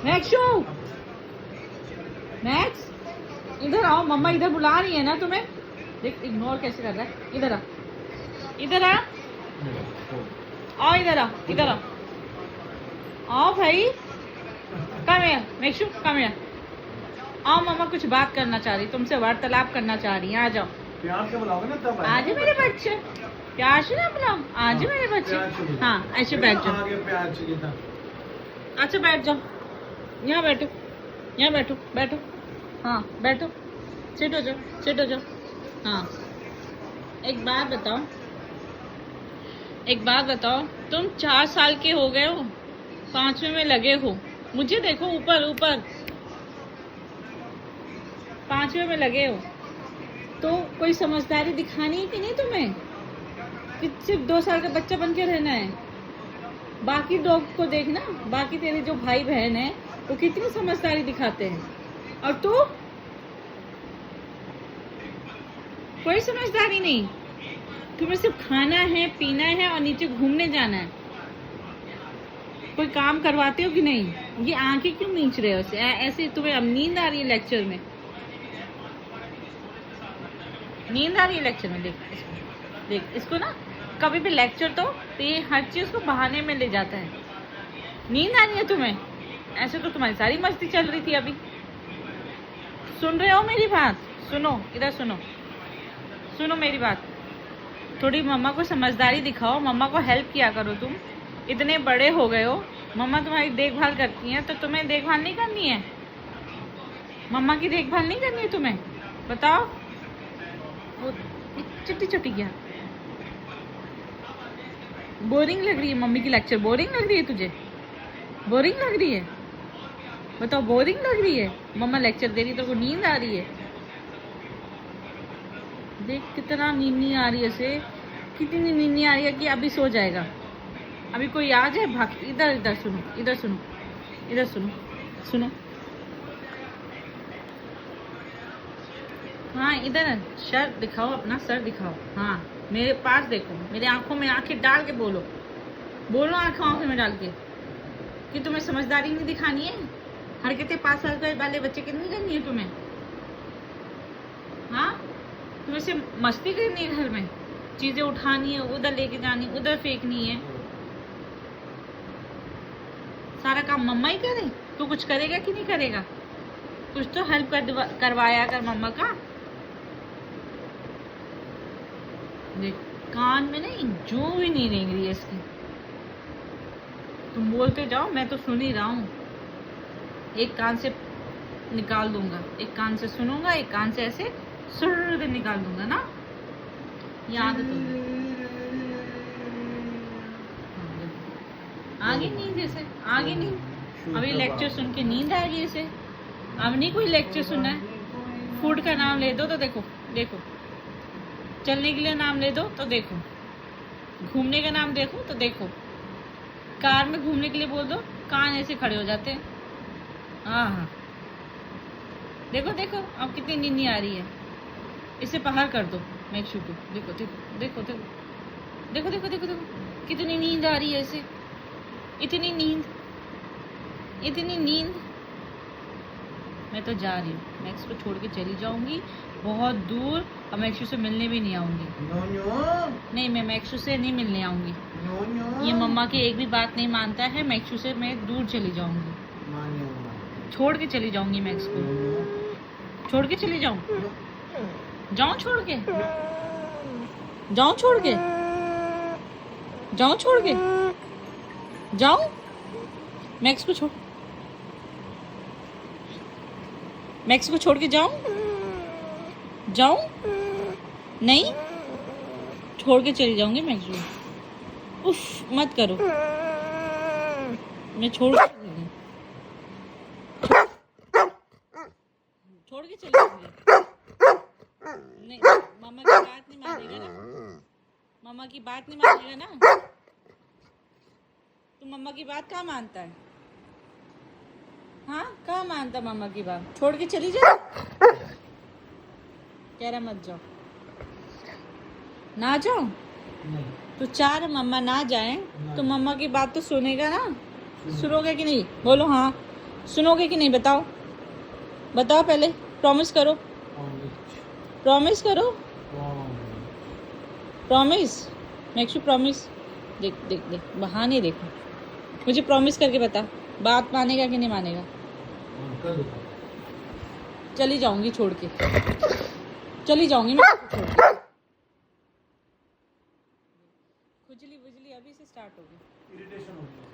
मैक्सू, max इधर आओ, मम्मा इधर बुला रही है ना तुम्हें। देख इग्नोर कैसे कर रहा है। इधर आ, इधर आ, आओ इधर आ, इधर आ, आओ भाई, कम हियर मैक्सू, कम हियर। आओ, मम्मा कुछ बात करना चाह रही, तुमसे वार्तालाप करना चाह रही है। आ जाओ, प्यार से बुलाओगे ना तब आज मेरे बच्चे, प्यार से ना बुलाओ, आज मेरे बच्चे। हाँ ऐसे बैठ जाओ, आगे प्यार चाहिए था। अच्छा बैठ जाओ, यहाँ बैठो, यहाँ बैठो, बैठो, हाँ बैठो, सिट हो जाओ, सिट हो जाओ। हाँ एक बात बताओ, एक बात बताओ, तुम 4 साल के हो गए हो, 5वें में लगे हो, मुझे देखो ऊपर ऊपर, 5वें में लगे हो, तो कोई समझदारी दिखानी है कि नहीं तुम्हें, कि सिर्फ 2 साल का बच्चा बन के रहना है। बाकी लोग को देखना, बाकी तेरे जो भाई बहन है वो कितनी समझदारी दिखाते हैं, और तू कोई समझदारी नहीं। तुम्हें सिर्फ खाना है, पीना है और नीचे घूमने जाना है। कोई काम करवाते हो कि नहीं? ये आंखें क्यों मींच रहे हो ऐसे? तुम्हें अब नींद आ रही है लेक्चर में, नींद आ रही है लेक्चर में। देख इसको ना, कभी भी लेक्चर तो ये हर चीज को बहाने में ले जाता है। नींद आ रही है तुम्हें? ऐसे तो तुम्हारी सारी मस्ती चल रही थी अभी। सुन रहे हो मेरी बात? सुनो, इधर सुनो, सुनो मेरी बात। थोड़ी मम्मा को समझदारी दिखाओ, मम्मा को हेल्प किया करो। तुम इतने बड़े हो गए हो, मम्मा तुम्हारी देखभाल करती हैं, तो तुम्हें देखभाल नहीं करनी है? मम्मा की देखभाल नहीं करनी है तुम्हें? बताओ। वो चिट्टी चिट्टी क्या बोरिंग लग रही है? मम्मी की लेक्चर बोरिंग लग रही है तुझे? बोरिंग लग रही है? बताओ, बोरिंग लग रही है? मम्मा लेक्चर दे रही तो को नींद आ रही है। देख कितना नींद आ रही है इसे, कितनी नींद आ रही है कि अभी सो जाएगा। अभी कोई आ जाए भाग। इधर इधर सुनो, इधर सुनो, इधर सुनो, सुनो। हाँ इधर सर दिखाओ, अपना सर दिखाओ। हाँ मेरे पास देखो, मेरे आंखों में आंखें डाल के बोलो, बोलो आंखों में डाल के कि तुम्हें समझदारी नहीं दिखानी है। हरकतें 5 साल के वाले बच्चे की नहीं करनी है तुम्हें। हाँ तुम्हें से मस्ती करनी है, घर में चीजें उठानी है, उधर लेके जानी, उधर फेंकनी है। सारा काम मम्मा ही करे, तू कुछ करेगा कि नहीं करेगा? कुछ तो हेल्प करवाया कर मम्मा का। देख कान में नहीं, जो भी नहीं रेंग रही है इसकी। तुम बोलते जाओ, मैं तो सुन ही रहा हूँ। एक कान से निकाल दूंगा, एक कान से सुनूंगा, एक कान से ऐसे सुर निकाल दूंगा ना। याद है तुम्हें? आगे नींद जैसे, आगे नींद। अभी लेक्चर सुन के नींद आ गई इसे। अब नहीं कोई लेक्चर सुनना है। फूड का नाम ले दो तो देखो, देखो। चलने के लिए नाम ले दो तो देखो, घूमने का नाम देखो तो देखो। कार में घूमने के लिए बोल दो, कान ऐसे खड़े हो जाते हैं। हाँ देखो देखो अब कितनी नींद आ रही है। इसे बाहर कर दो मैक्सू को। देखो देखो देखो देखो देखो देखो देखो देखो कितनी नींद आ रही है इसे। इतनी नींद, इतनी नींद। मैं तो जा रही हूँ, मैक्स को छोड़ के चली जाऊंगी बहुत दूर, और मैक्सू से मिलने भी नहीं आऊंगी। नहीं, मैं मैक्सू से नहीं मिलने आऊंगी। ये मम्मा की एक भी बात नहीं मानता है। मैक्सू से मैं दूर चली जाऊंगी, छोड़ के चली जाऊंगी। मैक्स को छोड़ के चली जाऊं? जाऊं छोड़ के? जाऊं छोड़ के? जाऊं छोड़ के? जाऊं? मैक्स को छोड़, मैक्स को छोड़ के जाऊं? जाऊं? नहीं, छोड़ के चली जाऊंगी मैक्स को। उफ मत करो, मैं छोड़ के चली जाऊंगी। नहीं, मामा की बात नहीं मानेगा ना? मामा की बात नहीं मानेगा ना? तू मम्मा की बात कहाँ मानता है? हाँ कहाँ मानता मामा की बात? छोड़ के चली जा। कह रहा मत जाओ, ना जाओ। तो चार मम्मा ना जाए तो मम्मा की बात तो सुनेगा ना? सुनोगे कि नहीं? बोलो हाँ। सुनोगे कि नहीं बताओ, बताओ पहले, प्रॉमिस करो, प्रॉमिस करो, प्रॉमिस, मेक यू प्रॉमिस। देख देख देख बहाने देखो, मुझे प्रॉमिस करके बता, बात मानेगा कि नहीं मानेगा। चली जाऊंगी छोड़ के, चली जाऊंगी मैं छोड़ के। खुजली बुजली अभी से स्टार्ट होगी। इरिटेशन होगी।